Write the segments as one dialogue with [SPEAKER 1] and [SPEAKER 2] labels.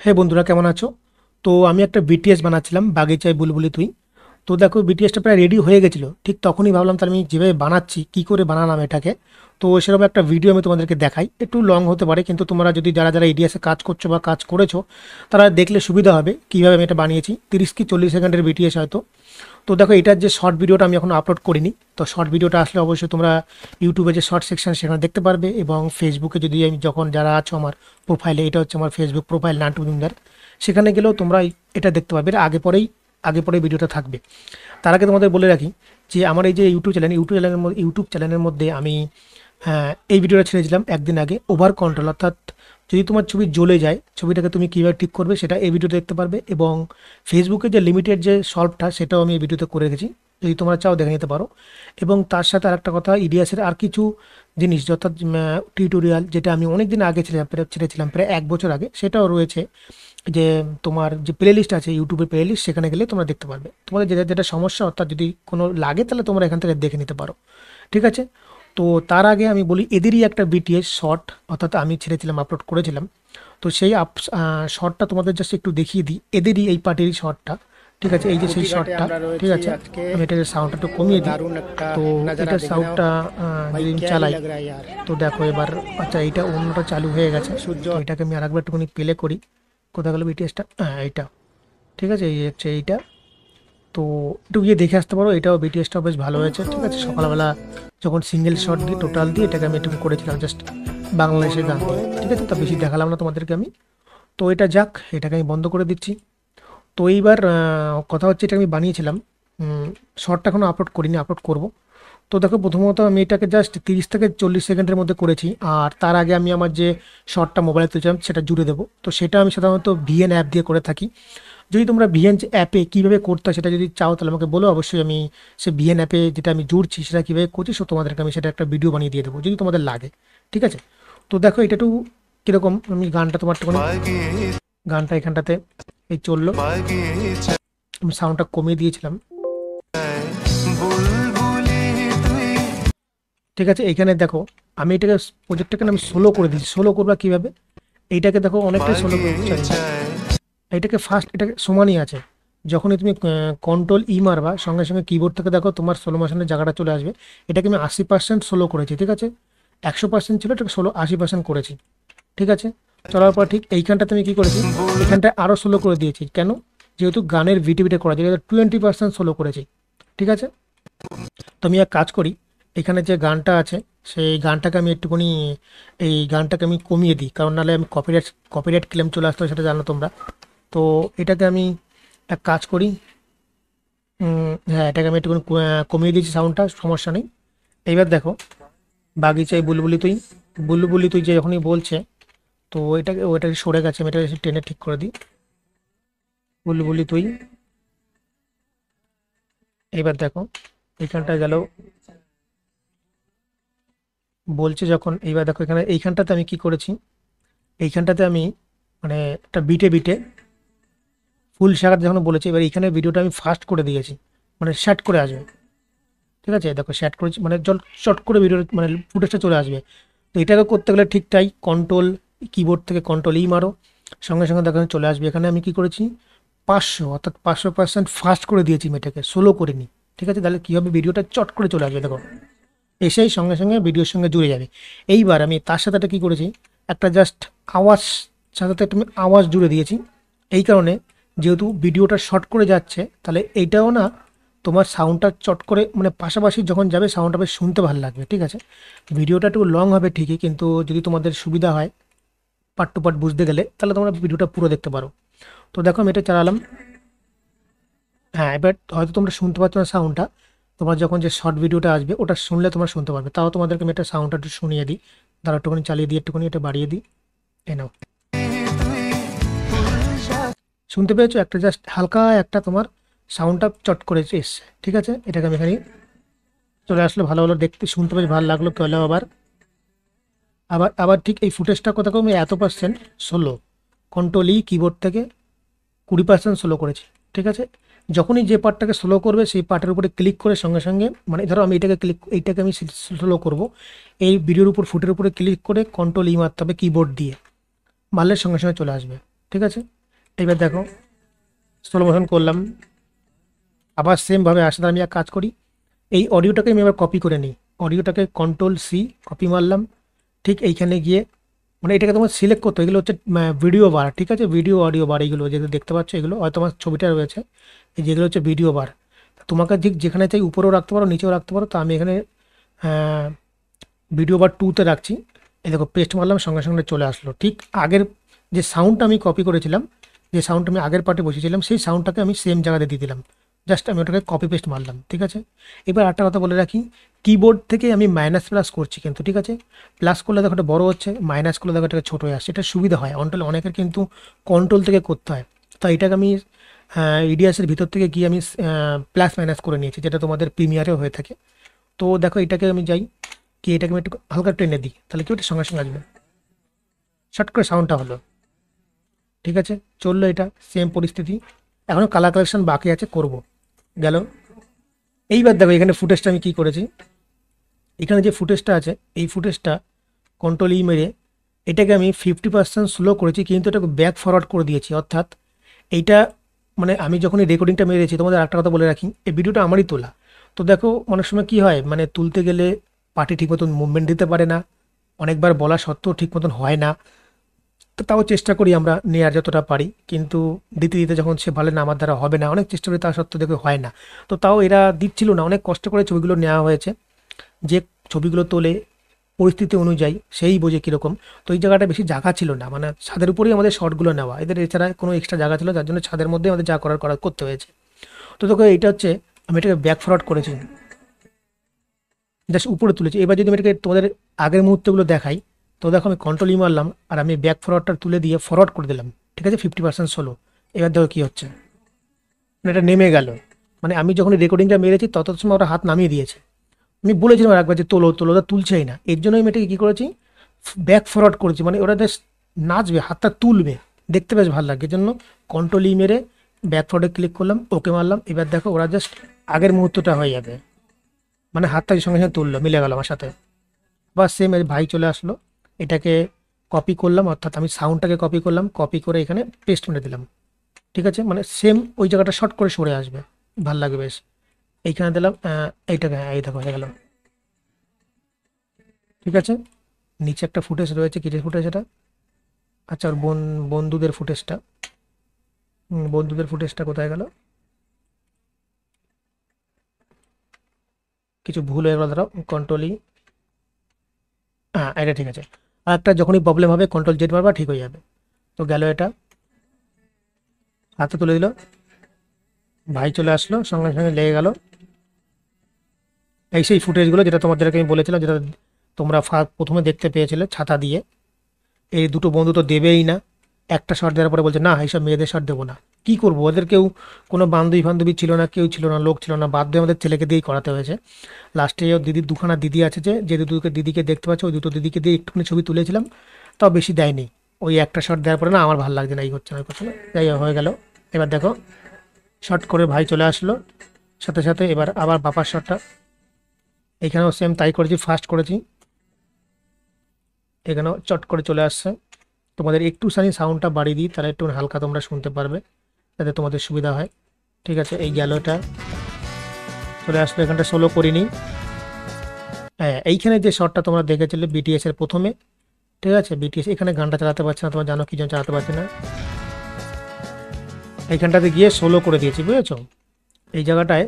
[SPEAKER 1] হে বন্ধুরা, কেমন আছো? তো আমি একটা বিটিএস বানাচ্ছিলাম, বাগিচায় বুলবুলি তুই। তো দেখো, বিটিএসটা প্রায় রেডি হয়ে গেছিলো। ঠিক তখনই ভাবলাম, তাহলে আমি যেভাবে বানাচ্ছি কী করে বানালাম এটাকে। তো সেরকম একটা ভিডিও আমি তোমাদেরকে দেখাই। একটু লং হতে পারে, কিন্তু তোমরা যদি যারা যারা ইডিএসে কাজ করছো বা কাজ করেছো, তারা দেখলে সুবিধা হবে কীভাবে আমি এটা বানিয়েছি। 30 কি 40 সেকেন্ডের বিটিএস হয়তো। তো দেখো, এটার যে শর্ট ভিডিওটা আমি এখন আপলোড করিনি। তো শর্ট ভিডিওটা আসলে অবশ্যই তোমরা ইউটিউবে যে শর্ট সেকশন সেখানে দেখতে পারবে, এবং ফেসবুকে যদি আমি যখন যারা আছো আমার প্রোফাইলে, এটা হচ্ছে আমার ফেসবুক প্রোফাইল নান্টু মজুমদার, সেখানে গেলেও তোমরা এটা দেখতে পারবে। এটা আগে পরেই ভিডিওটা থাকবে। তার আগে তোমাদের বলে রাখি যে আমার এই যে ইউটিউব চ্যানেলের মধ্যে আমি এই ভিডিওটা ছেড়েছিলাম একদিন আগে, ওভার কন্ট্রোল, অর্থাৎ যদি তোমার ছবি জ্বলে যায়, ছবিটাকে তুমি কীভাবে ঠিক করবে সেটা এই ভিডিওতে দেখতে পারবে। এবং ফেসবুকে যে লিমিটেড যে সলভটা, সেটাও আমি এই ভিডিওতে করে রেখেছি, যদি তোমরা চাও দেখে নিতে পারো। এবং তার সাথে আরেকটা কথা, ইডিয়াসের আর কিছু জিনিস, অর্থাৎ টিউটোরিয়াল, যেটা আমি অনেক দিন আগে ছেড়েছিলাম প্রায় 1 বছর আগে, সেটাও রয়েছে। যে তোমার যে প্লে লিস্ট আছে, ইউটিউবের প্লে লিস্ট, সেখানে গেলে তোমরা দেখতে পারবে। তোমাদের যেটা যেটা সমস্যা, অর্থাৎ যদি কোনো লাগে, তাহলে তোমরা এখান থেকে দেখে নিতে পারো। ঠিক আছে? তো তার আগে আমি বলি, এদেরই একটা বিটিএস শর্ট, অর্থাৎ আমি ছেড়েছিলাম, আপলোড করেছিলাম। তো সেই শর্টটা তোমাদের জাস্ট একটু দেখিয়ে দিই, এদেরই এই পার্টির শর্টটা। ঠিক আছে, এই যে সেই শর্টটা। ঠিক আছে, আমি এটাকে সাউন্ডটা একটু কমিয়ে দিই। তো এটার সাউন্ডটা যদি আমি চালাই, তো দেখো এবার, আচ্ছা এইটা অন্যটা চালু হয়ে গেছে। তো এটাকে আমি আরেকবার একটুখানি প্লে করি। কোথায় গেল বিটিএসটা? হ্যাঁ, এইটা। ঠিক আছে, এই হচ্ছে এইটা। তো একটু গিয়ে দেখে আসতে পারো, এটাও বিটিএসটাও বেশ ভালো হয়েছে। ঠিক আছে, সকালবেলা যখন সিঙ্গেল শট দিয়ে টোটাল দিয়ে এটাকে আমি একটু করেছিলাম, জাস্ট বাংলাদেশের গান দিয়ে। ঠিক আছে, তা বেশি দেখালাম না তোমাদেরকে আমি। তো এটা যাক, এটাকে আমি বন্ধ করে দিচ্ছি। তো এইবার কথা হচ্ছে, এটা আমি বানিয়েছিলাম, শর্টটা এখনও আপলোড করিনি, আপলোড করব। তো দেখো, প্রথমত আমি এটাকে জাস্ট 30 থেকে 40 সেকেন্ডের মধ্যে করেছি। আর তার আগে আমি আমার যে শর্টটা মোবাইলে তুলছিলাম সেটা জুড়ে দেবো। তো সেটা আমি সাধারণত ভিএন অ্যাপ দিয়ে করে থাকি। যদি তোমরা ভিএন অ্যাপে কীভাবে করতে হয় সেটা যদি চাও, তাহলে আমাকে বলো, অবশ্যই আমি সে ভিএন অ্যাপে যেটা আমি জুড়ছি সেটা কীভাবে করছি, সো তোমাদেরকে আমি সেটা একটা ভিডিও বানিয়ে দিয়ে দেবো যদি তোমাদের লাগে। ঠিক আছে? তো দেখো, এটা একটু কীরকম, আমি গানটা তোমার একটুখানি, গানটা এখানটাতে এই চললো, আমি সাউন্ডটা কমিয়ে দিয়েছিলাম। ঠিক আছে, এখানে দেখো, আমি এটাকে প্রজেক্টটাকে আমি সোলো করে দিচ্ছি। সোলো করবা কীভাবে, এইটাকে দেখো অনেকটাই সোলো করে দিচ্ছি। এটাকে ফার্স্ট, এটাকে সমানই আছে। যখনই তুমি কন্ট্রোল ই মারবা, সঙ্গে সঙ্গে কিবোর্ড থেকে দেখো তোমার সোলো মোশনের জায়গাটা চলে আসবে। এটাকে আমি 80% সোলো করেছি। ঠিক আছে, 100% ছিল, এটাকে 80% করেছি। ঠিক আছে, চলার পর ঠিক এইখানটাতে আমি কী করেছি, এখানটায় আরও সোলো করে দিয়েছি। কেন? যেহেতু গানের ভিডিও করা যায়, 20% সোলো করেছি। ঠিক আছে, তো আমি এক কাজ করি, এখানে যে গানটা আছে সেই গানটাকে আমি একটুখানি, এই গানটাকে আমি কমিয়ে দিই, কারণ নাহলে আমি কপিরাইট ক্লেম চলে আসতে হয়, সেটা জানো তোমরা। তো এটাকে আমি এক কাজ করি, হ্যাঁ, এটাকে আমি একটুখানি কমিয়ে দিয়েছি সাউন্ডটা, সমস্যা নেই। এইবার দেখো, বাগিচায় বুলবুলি তুই যে যখনই বলছে, তো ওইটাকে সরে গেছে, আমি এটা টেনে ঠিক করে দিই, বুলবুলি তুই। এইবার দেখো, এইখানটা গেল বলছে যখন, এইবার দেখো এখানে এইখানটাতে আমি কি করেছি, এইখানটাতে আমি মানে একটা বিটে বিটে ফুল শাখাতে যখন বলেছি, এবার এইখানে ভিডিওটা আমি ফাস্ট করে দিয়েছি, মানে শ্যাট করে আসবে। ঠিক আছে, দেখো শ্যাট করেছি, মানে জল চট করে ভিডিও, মানে ফুটেজটা চলে আসবে। তো এটাকে করতে গেলে ঠিক তাই, কন্ট্রোল কিবোর্ড থেকে কন্ট্রোল ই মারো, সঙ্গে সঙ্গে দেখো চলে আসবে। এখানে আমি কি করেছি, 500, অর্থাৎ 500% ফাস্ট করে দিয়েছি, মেয়েটাকে সোলো করিনি। ঠিক আছে, তাহলে কী হবে, ভিডিওটা চট করে চলে আসবে, দেখো এসেই সঙ্গে সঙ্গে ভিডিওর সঙ্গে জুড়ে যাবে। এইবার আমি তার সাথে একটা কী করেছি, একটা জাস্ট আওয়াজ, সাথে একটা আমি আওয়াজ জুড়ে দিয়েছি। এই কারণে, যেহেতু ভিডিওটা শর্ট করে যাচ্ছে, তাহলে এইটাও না তোমার সাউন্ডটা চট করে, মানে পাশাপাশি যখন যাবে সাউন্ডটা বেশ শুনতে ভালো লাগবে। ঠিক আছে, ভিডিওটা একটু লং হবে ঠিকই, কিন্তু যদি তোমাদের সুবিধা হয় পার্ট টু পার্ট বুঝতে গেলে, তাহলে তোমরা ভিডিওটা পুরো দেখতে পারো। তো দেখো, আমি এটা চালালাম। হ্যাঁ, এবার হয়তো তোমরা শুনতে পাচ্ছ না সাউন্ডটা, তোমার যখন যে শর্ট ভিডিওটা আসবে ওটা শুনলে তোমরা শুনতে পারবে। তাও তোমাদেরকে আমি একটা সাউন্ডটা একটু শুনিয়ে দিই, তারা একটুখানি চালিয়ে দিই, একটুখানি এটা বাড়িয়ে দিই। এই নাও, শুনতে পেয়েছো? একটা জাস্ট হালকা একটা তোমার সাউন্ডটা চট করে এসছে। ঠিক আছে, এটাকে আমি এখানে চলে আসলো, ভালো ভালো দেখতে শুনতে বেশ ভালো লাগলো। কেউ আবার আবার আবার ঠিক এই ফুটেজটা কোথাও আমি এত% সোলো, কন্ট্রোল ই কিবোর্ড থেকে 20% সোলো করেছি। ঠিক আছে, যখনই যে পার্টটাকে স্লো করবে সেই পার্টের উপরে ক্লিক করে সঙ্গে সঙ্গে, মানে ধরো আমি এইটাকে আমি স্লো করব, এই ভিডিওর উপর ফুটের উপরে ক্লিক করে কন্ট্রোল ই মারতে হবে কিবোর্ড দিয়ে, মারলে সঙ্গে সঙ্গে চলে আসবে। ঠিক আছে, এইবার দেখো স্লো মোশন করলাম, আবার সেমভাবে আসলে আমি এক কাজ করি, এই অডিওটাকে আমি আবার কপি করে নিই। অডিওটাকে কন্ট্রোল C কপি মারলাম, ঠিক এইখানে গিয়ে মানে এটাকে তোমার সিলেক্ট করতে হবে। এগুলো হচ্ছে ভিডিও বার, ঠিক আছে, ভিডিও অডিও বার, এইগুলো যেগুলো দেখতে পাচ্ছ এগুলো হয়তো তোমার ছবিটা রয়েছে, এই যেগুলো হচ্ছে ভিডিও বার। তোমাকে ঠিক যেখানে চাই উপরেও রাখতে পারো নিচেও রাখতে পারো, তো আমি এখানে ভিডিও বার 2তে রাখছি। এই দেখো পেস্ট মারলাম, সঙ্গে সঙ্গে চলে আসলো। ঠিক আগের যে সাউন্ডটা আমি কপি করেছিলাম, যে সাউন্ডটা আমি আগের পার্টে বসেছিলাম, সেই সাউন্ডটাকে আমি সেম জায়গাতে দিয়ে দিলাম। জাস্ট আমি ওটাকে কপি পেস্ট মারলাম, ঠিক আছে। এবার একটা কথা বলে রাখি, কিবোর্ড থেকে আমি মাইনাস প্লাস করছি কিন্তু, ঠিক আছে। প্লাস করলে দেখো এটা বড় হচ্ছে, মাইনাস করলে দেখো এটা ছোটো হয়ে আসছে, এটা সুবিধা হয়। অনেকের কিন্তু কন্ট্রোল থেকে করতে হয়, তাই এটাকে আমি ইডিয়াসের ভিতর থেকে গিয়ে আমি প্লাস মাইনাস করে নিয়েছি, যেটা তোমাদের প্রিমিয়ারেও হয়ে থাকে। তো দেখো এটাকে আমি যাই, কি এটাকে আমি একটু হালকা টেনে দিই, তাহলে কি ওটা সঙ্গে সঙ্গে আসবে, শর্ট করে সাউন্ডটা হলো, ঠিক আছে। চললো এটা সেম পরিস্থিতি। এখনও কালার কালেকশন বাকি আছে, করব, গেল। এইবার দেখো এখানে ফুটেজটা আমি কি করেছি, এখানে যে ফুটেজটা আছে এই ফুটেজটা কন্ট্রোল মেরে এটাকে আমি 50% স্লো করেছি, কিন্তু এটাকে ব্যাক ফরওয়ার্ড করে দিয়েছি। অর্থাৎ এইটা মানে আমি যখন এই রেকর্ডিংটা মেরেছি, তোমাদের একটা কথা বলে রাখি, এই ভিডিওটা আমারই তোলা। তো দেখো অনেক সময় কি হয়, মানে তুলতে গেলে পার্টি ঠিক মতন মুভমেন্ট দিতে পারে না, অনেকবার বলা সত্ত্বেও ঠিক মতন হয় না। তো তাও চেষ্টা করি আমরা নেওয়ার যতটা পারি, কিন্তু দিতে দিতে যখন সে বলে না আমার দ্বারা হবে না, অনেক চেষ্টা করি তা সত্ত্বেও দেখে হয় না। তো তাও এরা দিচ্ছিল না, অনেক কষ্ট করে ছবিগুলো নেওয়া হয়েছে, যে ছবিগুলো তোলে পরিস্থিতি অনুযায়ী সেই বোঝে কীরকম। তো এই জায়গাটা বেশি জায়গা ছিল না, মানে ছাদের উপরেই আমাদের শর্টগুলো নেওয়া, এদের এছাড়া কোনো এক্সট্রা জায়গা ছিল, যার জন্য ছাদের মধ্যে আমাদের যা করার করতে হয়েছে। তো দেখো এইটা হচ্ছে আমি এটাকে ব্যাক ফরওয়ার্ড করেছি, জাস্ট উপরে তুলেছি। এবার যদি আমি এটাকে তোমাদের আগের মুহূর্তগুলো দেখাই, তো দেখো আমি কন্ট্রোল মারলাম আর আমি ব্যাক ফরওয়ার্ডটা তুলে দিয়ে ফরওয়ার্ড করে দিলাম, ঠিক আছে, 50% স্লো। এবার দেখো কী হচ্ছে, মানে এটা নেমে গেল। মানে আমি যখন রেকর্ডিংটা মেরেছি তত সময় ওরা হাত নামিয়ে দিয়েছে। আমি বলেছিলাম একবার যে তোলো তোলো, ওরা তুলছেই না, এর জন্য আমি এটাকে কী করেছি, ব্যাক ফরওয়ার্ড করেছি, মানে ওরা বেশ নাচবে, হাতটা তুলবে, দেখতে বেশ ভালো লাগে, এর জন্য কন্ট্রোল মেরে ব্যাক ফরওয়ার্ডে ক্লিক করলাম, ওকে মারলাম। এবার দেখো ওরা জাস্ট আগের মুহূর্তটা হয়ে যাবে, মানে হাতটা সঙ্গে সঙ্গে তুললো, মিলে গেল আমার সাথে। বা সেম ভাই চলে আসলো, এটাকে কপি করলাম, অর্থাৎ আমি সাউন্ডটাকে কপি করলাম, কপি করে এখানে পেস্ট মেরে দিলাম, ঠিক আছে, মানে সেম ওই জায়গাটা শর্ট করে সরে আসবে, ভাল লাগবে বেশ। এইখানে দিলাম এইটাকে, হ্যাঁ এই দেখো হয়ে গেল, ঠিক আছে। নিচে একটা ফুটেজ রয়েছে, কিসের ফুটেজ এটা, আচ্ছা ওর বন্ধুদের ফুটেজটা, বন্ধুদের ফুটেজটা কোথায় গেল, কিছু ভুল হয়ে গেল, দাঁড়াও কন্ট্রোলই, হ্যাঁ এটা ঠিক আছে। আর একটা যখনই প্রবলেম হবে কন্ট্রোল Z মারবা, ঠিক হয়ে যাবে। তো গেল এটা, হাতে তুলে দিল, ভাই চলে আসলো, সঙ্গে সঙ্গে লেগে গেল। এই সেই ফুটেজগুলো যেটা তোমাদেরকে আমি বলেছিলাম, যেটা তোমরা প্রথমে দেখতে পেয়েছিলে ছাতা দিয়ে। এই দুটো বন্ধু তো দেবেই না, একটা শট দেওয়ার পরে বলছে না এইসব মেয়েদের শট দেবো না। কি করবো, ওদের কেউ কোনো বান্ধবী বান্ধবী ছিল না, কেউ ছিল না, লোক ছিল না, বাধ্য হয়ে আমাদের ছেলেকে দিয়েই করাতে হয়েছে। লাস্টে ওর দিদির দুখানা দিদি আছে, যে দুটো দিদিকে দেখতে পাচ্ছ, ওই দুটো দিদিকে দিয়ে একটুখানি ছবি তুলেছিলাম, তাও বেশি দেয়নি। ওই একটা শট দেওয়ার পরে না আমার ভালো লাগছে না, এই করছে না ওই করছে না, যাই হোক, হয়ে গেল। এবার দেখো শট করে ভাই চলে আসলো, সাথে সাথে এবার আবার বাপার শটটা, এখানেও সেম তাই করেছি, ফার্স্ট করেছি, এখানেও চট করে চলে আসছে। তোমাদের একটুখানি সাউন্ডটা বাড়িয়ে দিই, তাহলে একটু হালকা তোমরা শুনতে পারবে, যাতে তোমাদের সুবিধা হয়, ঠিক আছে। এই গেল, এটা চলে আসলো, এখানটা সোলো করিনি। হ্যাঁ এইখানে যে শটটা তোমরা দেখেছিলে BTS এর প্রথমে, ঠিক আছে, BTS এখানে গানটা চালাতে পারছে না, তোমরা জানো কি জন্য চালাতে পারছে না, এইখানটাতে গিয়ে সোলো করে দিয়েছি, বুঝেছো। এই জায়গাটায়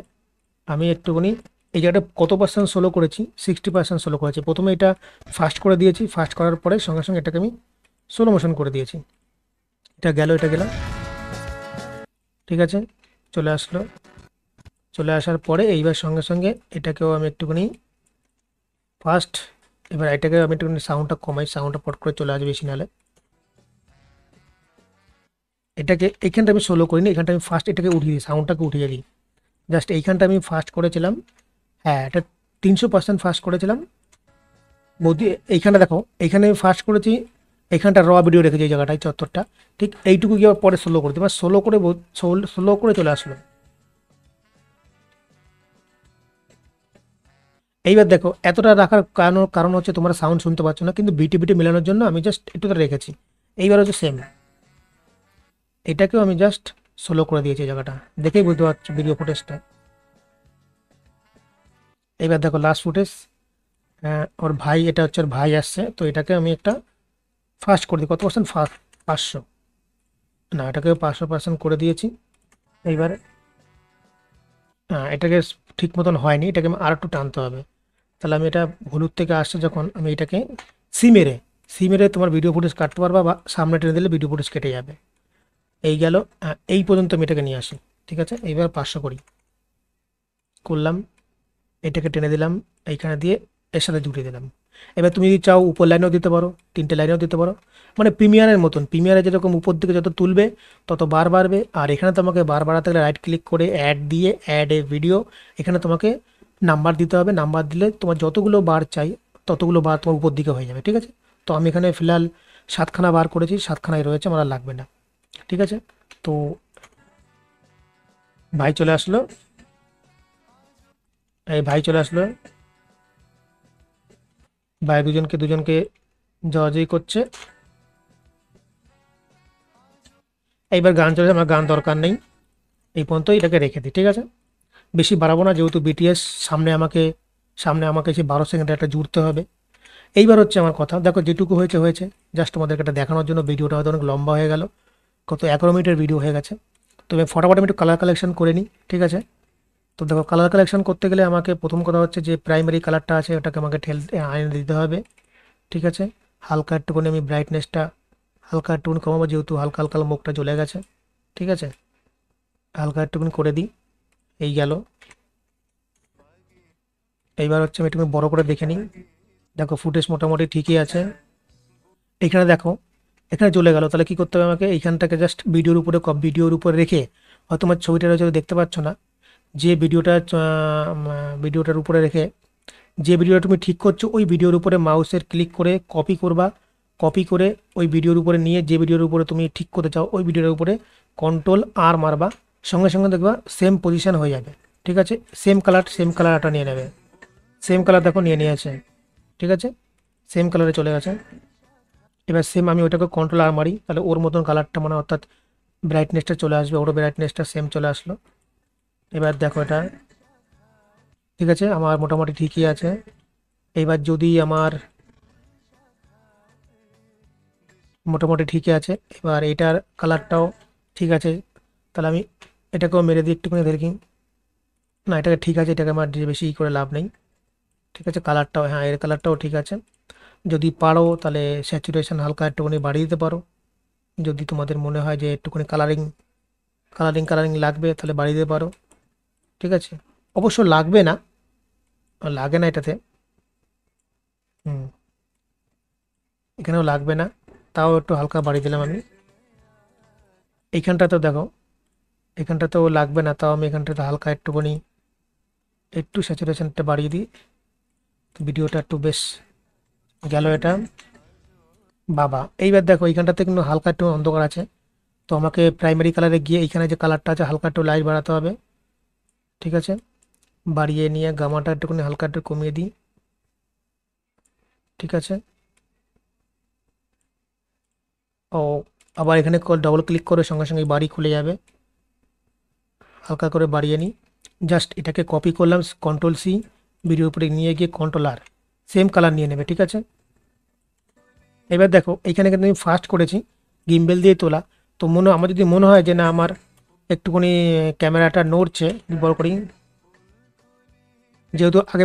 [SPEAKER 1] আমি একটুখানি, এই জায়গাটা কত পার্সেন্ট সোলো করেছি, 60% সোলো করেছি। প্রথমে এটা ফাস্ট করে দিয়েছি, ফাস্ট করার পরে সঙ্গে সঙ্গে এটাকে আমি সোলো মোশন করে দিয়েছি। এটা গেল, এটা গেলাম, ঠিক আছে, চলে আসলো। চলে আসার পরে এইবার সঙ্গে সঙ্গে এটাকেও আমি একটুখানি ফাস্ট, এবার এটাকে আমি একটুখানি সাউন্ডটা কমাই, সাউন্ডটা পট করে চলে আসবে বেশি, নাহলে এটাকে এইখানটা আমি সোলো করিনি, এখানটা আমি ফাস্ট এটাকে উঠিয়ে দিই, সাউন্ডটাকে উঠিয়ে দিই। জাস্ট এইখানটা আমি ফাস্ট করেছিলাম, হ্যাঁ এটা 300% ফাস্ট করেছিলাম বৌদি। এইখানটা দেখো, এইখানে আমি ফাস্ট করেছি, এইখানটা ভিডিও রেখেছি এই জায়গাটায় চত্বরটা, ঠিক এইটুকু গিয়ে পরে সোলো করে দিই, সোলো করে সোলো করে চলে আসলো। এইবার দেখো এতটা রাখার কারণ হচ্ছে তোমরা সাউন্ড শুনতে পাচ্ছ না, কিন্তু বিটি বিটি মেলানোর জন্য আমি জাস্ট একটুটা রেখেছি। এইবার হচ্ছে সেম, এটাকেও আমি জাস্ট স্লো করে দিয়েছি এই জায়গাটা, দেখেই বুঝতে পারছো ভিডিও ফুটেজটা। এবার দেখো লাস্ট ফুটেজ, ওর ভাই, এটা হচ্ছে ওর ভাই আসছে, তো এটাকে আমি একটা ফাস্ট করে দিই, কত পার্সেন্ট, ফাস্ট 500, না এটাকে 500% করে দিয়েছি। এইবার এটাকে ঠিক মতন হয়নি, এটাকে আমি আর একটু টানতে হবে। তাহলে আমি এটা হলুদ থেকে আসছে যখন, আমি এটাকে সি মেরে তোমার ভিডিও ফুটেজ কাটতে পারবা, বা সামনে টেনে দিলে ভিডিও ফুটেজ কেটে যাবে। এই গেল, এই পর্যন্ত আমি এটাকে নিয়ে আসি। ঠিক আছে, এইবার 500 করলাম, এটাকে টেনে দিলাম এইখানে দিয়ে, এর সাথে জুড়ে দিলাম। এবার তুমি যদি চাও উপর লাইনেও দিতে পারো, 3টে লাইনেও দিতে পারো, মানে প্রিমিয়ারের মতন। প্রিমিয়ারে যেরকম উপর দিকে যত তুলবে তত বার বাড়বে, আর এখানে তোমাকে বার বাড়াতে গেলে রাইট ক্লিক করে অ্যাড দিয়ে, অ্যাড এ ভিডিও, এখানে তোমাকে নাম্বার দিতে হবে। নাম্বার দিলে তোমার যতগুলো বার চাই ততগুলো বার তোমার উপর দিকে হয়ে যাবে। ঠিক আছে, তো আমি এখানে ফিলহাল 7খানা বার করেছি, 7খানায় রয়েছে, আমার আর লাগবে না। ঠিক আছে, তো ভাই চলে আসলো, এই ভাই চলে আসলো, ভাই দুজনকে দুজনকে জয় করছে। এইবার গান চলে, আমার গান দরকার নেই, এই পর্যন্ত এটাকে রেখে দিই। ঠিক আছে, বেশি বাড়াবো না, যেহেতু বিটিএস সামনে আমাকে সেই 12 সেকেন্ডে একটা জুড়তে হবে। এইবার হচ্ছে আমার কথা, দেখো যেটুকু হয়েছে হয়েছে, জাস্ট তোমাদেরকে এটা দেখানোর জন্য। ভিডিওটা হয়তো অনেক লম্বা হয়ে গেল, কত 11 মিনিটের ভিডিও হয়ে গেছে। তো আমি ফটাফট আমি একটু কালার কালেকশন করে নিই। ঠিক আছে, তো দেখো কালার কালেকশন করতে গেলে আমাকে প্রথম কথা হচ্ছে যে প্রাইমারি কালারটা আছে ওটাকে আমাকে আয়নে দিতে হবে। ঠিক আছে, হালকা একটুখানি আমি ব্রাইটনেসটা হালকা একটুখানি কমাবো, যেহেতু হালকা হালকা মুখটা জ্বলে গেছে। ঠিক আছে, হালকা একটুখানি করে দিই, এই গেল। এইবার হচ্ছে আমি একটু বড় করে দেখে নিই, দেখো ফুটেজ মোটামুটি ঠিকই আছে। এখানে দেখো, এখানে চলে গেল, তাহলে কি করতে হবে আমাকে, এইখানটাকে জাস্ট ভিডিওর উপরে রেখে, হয়তো তোমার ছবিটা রয়েছে দেখতে পাচ্ছ না, যে ভিডিওটার উপরে রেখে, যে ভিডিওটা তুমি ঠিক করছো ওই ভিডিওর উপরে মাউসের ক্লিক করে কপি করবা। কপি করে ওই ভিডিওর উপরে নিয়ে, যে ভিডিওর উপরে তুমি ঠিক করতে চাও ওই ভিডিওর উপরে কন্ট্রোল আর মারবা, সঙ্গে সঙ্গে দেখবা সেম পজিশন হয়ে যাবে। ঠিক আছে, সেম কালারটা নিয়ে নেবে, সেম কালার দেখো নিয়ে নিয়েছে। ঠিক আছে, সেম কালারে চলে গেছে। এবার সেম আমি ওটাকে কন্ট্রোল আর মারি, তাহলে ওর মতন কালারটা, মানে অর্থাৎ ব্রাইটনেসটা চলে আসবে, ওর ব্রাইটনেসটা সেম চলে আসলো। এবার দেখো এটা ঠিক আছে, আমার মোটামুটি ঠিকই আছে। এইবার যদি আমার মোটামুটি ঠিকই আছে, এবার এটার কালারটাও ঠিক আছে, তাহলে আমি এটাকেও মেরে দিই একটুখানি দেখি। না, এটাকে ঠিক আছে, এটাকে আমার বেশি ই করে লাভ নেই। ঠিক আছে, কালারটাও, হ্যাঁ এর কালারটাও ঠিক আছে। যদি পারো তাহলে স্যাচুরেশন হালকা একটুখানি বাড়িয়ে দিতে পারো, যদি তোমাদের মনে হয় যে একটুখানি কালারিং লাগবে তাহলে বাড়িয়ে দিতে পারো। ঠিক আছে, অবশ্য লাগবে না, লাগে না এটাতে। হুম, এখানেও লাগবে না, তাও একটু হালকা বাড়িয়ে দিলাম আমি। এইখানটাতেও দেখো, এখানটাতেও লাগবে না, তাও আমি এখানটাতে হালকা একটু স্যাচুরেশনটা বাড়িয়ে দিই, ভিডিওটা একটু বেশ গেল এটা। বাবা, এইবার দেখো এইখানটাতে কিন্তু হালকা একটু অন্ধকার আছে, তো আমাকে প্রাইমারি কালারে গিয়ে এইখানে যে কালারটা আছে হালকা একটু লাইট বাড়াতে হবে। ঠিক আছে, বাড়িয়ে নিয়ে গামাটা একটুখানি হালকা একটু কমিয়ে দিই। ঠিক আছে, ও আবার এখানে ডবল ক্লিক করে সঙ্গে সঙ্গে বাড়ি খুলে যাবে। হালকা করে বাড়িয়ে নিই, জাস্ট এটাকে কপি করলাম, কন্ট্রোল C, ভিডিওর উপরে নিয়ে গিয়ে কন্ট্রোল R, সেম কালার নিয়ে নেবে। ঠিক আছে, এবার দেখো এইখানে কিন্তু আমি ফার্স্ট করেছি গিম্বেল দিয়ে তোলা, তো আমার যদি মনে হয় যে না আমার একটুখানি ক্যামেরাটা নড়ছে, বড় করি, যেহেতু আগে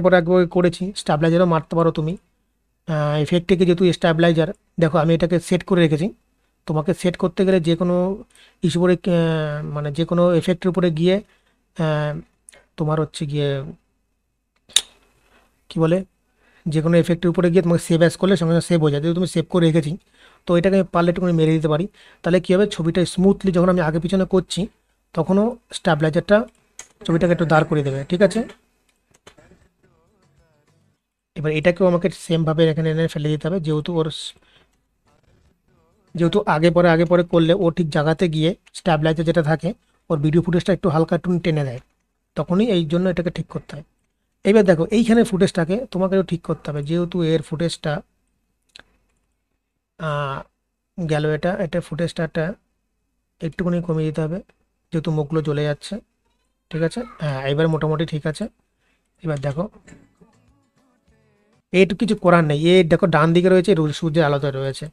[SPEAKER 1] করেছি, স্টাবলাইজারও মারতে পারো তুমি। এফেক্ট থেকে যেহেতু স্টাবলাইজার, দেখো আমি এটাকে সেট করে রেখেছি। তোমাকে সেট করতে গেলে যে কোনো ইস্যু করে, মানে যে কোনো এফেক্টের উপরে গিয়ে, আহ, তোমার হচ্ছে গিয়ে কি বলে, যে কোনো এফেক্টের উপরে গিয়ে তোমাকে সেভ অ্যাজ করলে সঙ্গে সঙ্গে সেভ হয়ে যায়, যেহেতু তুমি সেভ করে রেখেছি। তো এটাকে আমি পারলে একটুখানি মেরে দিতে পারি, তাহলে কী হবে, ছবিটা স্মুথলি যখন আমি আগে পিছনে করছি তখনও স্টাবলাইজারটা ছবিটাকে একটু দাঁড় করে দেবে। ঠিক আছে, এবার এটাকেও আমাকে সেমভাবে এখানে এনে ফেলে দিতে হবে, যেহেতু আগে পরে করলে ও ঠিক জায়গাতে গিয়ে স্ট্যাবিলাইজার যেটা থাকে ওর ভিডিও ফুটেজটা একটু হালকা একটু টেনে দেয়, তখনই এই জন্য এটাকে ঠিক করতে হয়। এইবার দেখো এইখানে ফুটেজটাকে তোমাকেও ঠিক করতে হবে, যেহেতু এর ফুটেজটা গেল, এটা ফুটেজটা একটা একটুখানি কমিয়ে দিতে হবে, যেহেতু মুখগুলো জ্বলে যাচ্ছে। ঠিক আছে, হ্যাঁ এবার মোটামুটি ঠিক আছে। এবার দেখো, এইটুকু কিছু করার নেই, এই দেখো ডান দিকে রয়েছে, সূর্যের আলোতে রয়েছে।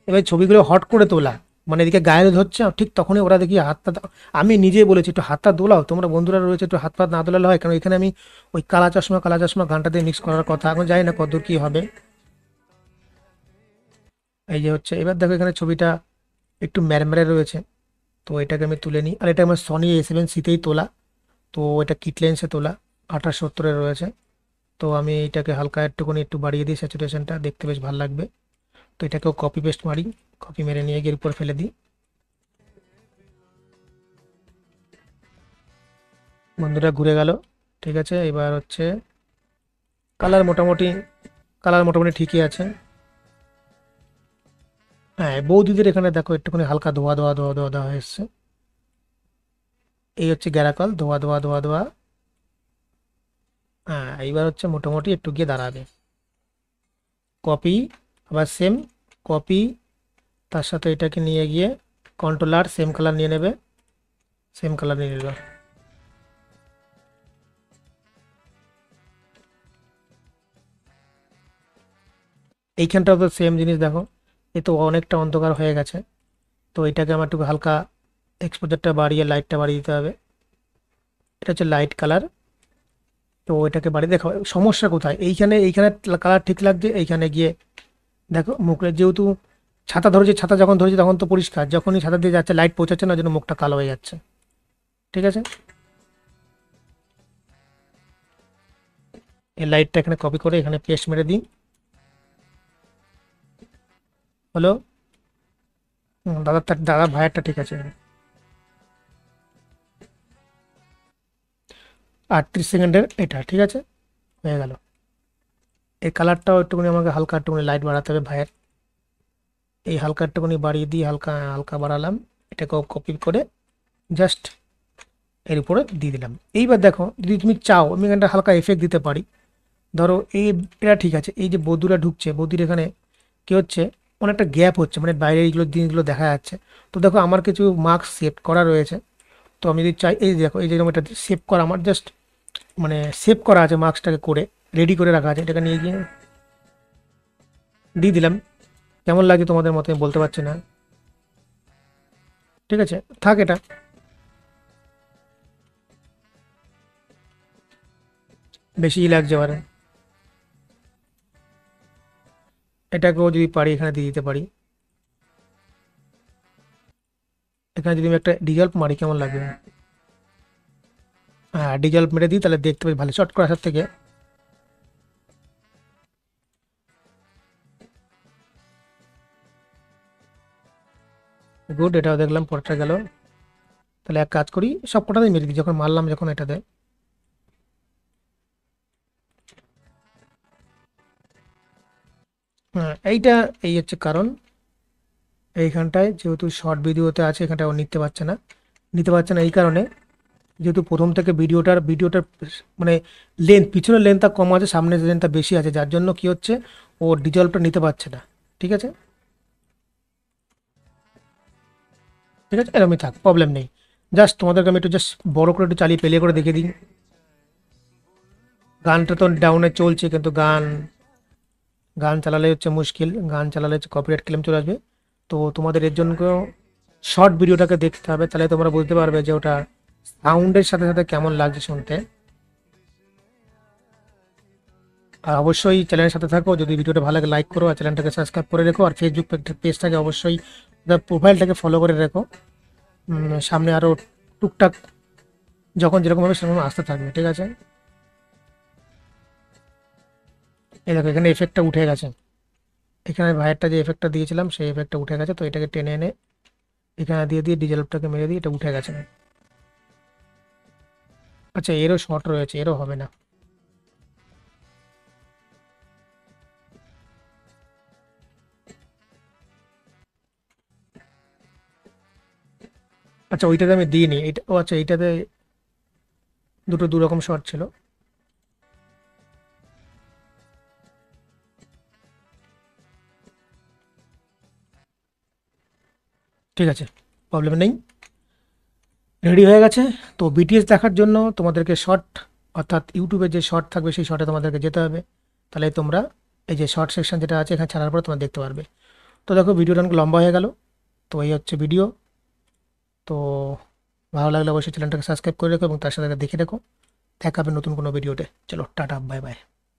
[SPEAKER 1] এবার ছবিগুলো হট করে তোলা, মানে এদিকে গায়ে রোদ হচ্ছে, আর ঠিক তখনই ওরা দেখি হাতটা আমি নিজেই বলেছি একটু হাতটা দোলাও, তোমরা বন্ধুরা রয়েছে একটু হাত পা না দোলালে হয়, কারণ এখানে আমি ওই কালা চশমা গানটা দিয়ে মিক্স করার কথা, এখন জানি না কতদূর কী হবে। এই যে হচ্ছে, এবার দেখো এখানে ছবিটা একটু ম্যারম্যারে রয়েছে, তো এটাকে আমি তুলে নিই। আর এটা আমার সনি A7C-তেই তোলা, তো এটা কিট লেন্সে তোলা, 2870-এ রয়েছে। তো আমি এটাকে হালকা একটুখানি একটু বাড়িয়ে দিই স্যাচুরেশনটা, দেখতে বেশ ভালো লাগবে। তো এটাকেও কপি পেস্ট মারি, কপি মেরে নিয়ে গিয়ে এর উপর ফেলে দিই। বন্ধুরা ঘুরে গেল। ঠিক আছে, এবার হচ্ছে কালার মোটামুটি, কালার মোটামুটি ঠিকই আছে। হ্যাঁ বৌদিদের এখানে দেখো একটুখানি হালকা ধোয়া ধোয়া ধোয়া ধোয়া ধোয়া এসছে। এই হচ্ছে গ্যারাকল, ধোয়া ধোয়া ধোয়া ধোয়া। হ্যাঁ এইবার হচ্ছে মোটামুটি একটু গিয়ে দাঁড়াবে। কপি, আবার সেম, কপি, তার সাথে এটাকে নিয়ে গিয়ে কন্ট্রোলার সেম কালার নিয়ে নেবে, সেম কালার নিয়ে নিল। এইখানটাও তো সেম জিনিস দেখো, এ তো অনেকটা অন্ধকার হয়ে গেছে। তো এটাকে আমার একটু হালকা এক্সপোজারটা বাড়িয়ে লাইটটা বাড়িয়ে দিতে হবে। এটা হচ্ছে লাইট কালার, তো এটাকে বাড়িয়ে দেখো সমস্যা কোথায়, এইখানে এইখানে কালার ঠিক লাগছে, এইখানে গিয়ে দেখো মুখের যেহেতু ছাতা ধরেছে, ছাতা যখন ধরেছে তখন তো পরিষ্কার, যখনই ছাতা দিয়ে যাচ্ছে লাইট পৌঁছাচ্ছে না, জন্য মুখটা কালো হয়ে যাচ্ছে। ঠিক আছে, এই লাইটটা এখানে কপি করে এখানে পেস্ট মেরে দিই। হলো, দাদা দাদা ভাইয়েরটা ঠিক আছে। 38 সেকেন্ডের এটা ঠিক আছে, হয়ে গেল। এই কালারটাও একটুখানি আমাকে হালকা একটুখানি লাইট বাড়াতে হবে ভাইয়ের, এই হালকা একটুখানি বাড়িয়ে দিই, হালকা হালকা বাড়ালাম। এটাকেও কপি করে জাস্ট এর উপরে দিয়ে দিলাম। এইবার দেখো যদি তুমি চাও আমি এখানটা হালকা এফেক্ট দিতে পারি। ধরো এই, এটা ঠিক আছে, এই যে বধুরা ঢুকছে, বধুর এখানে কি হচ্ছে, অনেকটা গ্যাপ হচ্ছে, মানে বাইরে এইগুলো জিনিসগুলো দেখা যাচ্ছে। তো দেখো আমার কিছু মার্কস সেভ করা রয়েছে, তো আমি যদি চাই, এই দেখো এই যেরকম এটা সেভ করা আমার জাস্ট, মানে সেভ করা আছে মার্কসটাকে করে, রেডি করে রাখা আছে, এটাকে নিয়ে গিয়ে দিয়ে দিলাম। কেমন লাগে তোমাদের মতে আমি বলতে পারছি না। ঠিক আছে, থাক এটা। বেশিই লাগছে এবারে, এটাকেও যদি পারি এখানে দিয়ে দিতে পারি। এখানে যদি আমি একটা ডিজলভ মারি কেমন লাগবে? হ্যাঁ ডিজলভ মেরে দিই, তাহলে দেখতে বেশ ভালো শর্ট করে আসার থেকে। গুড, এটাও দেখলাম, পরটা গেল। তাহলে এক কাজ করি, সব কটাতেই মেরে দিই, যখন মারলাম যখন এটাতে। হ্যাঁ এইটা, এই হচ্ছে কারণ, এইখানটায় যেহেতু শর্ট ভিডিওতে আছে, এখানটায় ও নিতে পারছে না এই কারণে, যেহেতু প্রথম থেকে ভিডিওটার মানে পিছনের লেন্থটা কম আছে, সামনের লেন্থটা বেশি আছে, যার জন্য কি হচ্ছে, ও ডিজলভটা নিতে পারছে না। ঠিক আছে, ঠিক আছে এরকমই থাক, প্রবলেম নেই। জাস্ট তোমাদেরকে আমি একটু জাস্ট বড় করে একটু চালিয়ে প্লে করে দেখে দিই। গানটা তো ডাউনে চলছে, কিন্তু গান গান চালালে হচ্ছে মুশকিল, গান চালালে হচ্ছে কপিরাইট ক্লেম চলে আসবে। তো তোমাদের এর জন্য শর্ট ভিডিওটাকে দেখতে হবে, তাহলে তোমরা বুঝতে পারবে যে ওটা সাউন্ডের সাথে সাথে কেমন লাগছে শুনতে। আর অবশ্যই চ্যানেলের সাথে থাকো, যদি ভিডিওটা ভালো লাগে লাইক করো, আর চ্যানেলটাকে সাবস্ক্রাইব করে রেখো, আর ফেসবুক পেজটাকে অবশ্যই প্রোফাইলটাকে ফলো করে রেখো। সামনে আরও টুকটাক যখন যেরকম হবে সেরকম আসতে থাকবে। ঠিক আছে, এই দেখো এখানে এফেক্টটা উঠে গেছে, এখানে ভাইয়েরটা যে এফেক্টটা দিয়েছিলাম সেই এফেক্টটা উঠে গেছে, তো এটাকে টেনে এনে এখানে দিয়ে দিয়ে ডিজেলটাকে মেরে দিই, এটা উঠে গেছে। আচ্ছা এরও শর্ট রয়েছে, এরও হবে না। আচ্ছা ওইটাতে আমি দিইনি, এটা ও আচ্ছা এইটাতে দুটো দু রকম শর্ট ছিল। ঠিক আছে, প্রবলেম নেই। রেডি হয়ে গেছে। তো বিটিএস দেখার জন্য তোমাদেরকে শর্ট, অর্থাৎ ইউটিউবে যে শর্ট থাকবে সেই শর্টে তোমাদেরকে যেতে হবে। তাহলে তোমরা এই যে শর্ট সেকশন যেটা আছে এখানে ছাড়ার পর তোমরা দেখতে পারবে। তো দেখো ভিডিওটা অনেক লম্বা হয়ে গেল। তো এই হচ্ছে ভিডিও। তো ভালো লাগলে অবশ্যই চ্যানেলটাকে সাবস্ক্রাইব করে রেখো এবং তার সাথে দেখে রেখো। দেখা হবে নতুন কোনো ভিডিওতে। চলো টাটা, বাই বাই।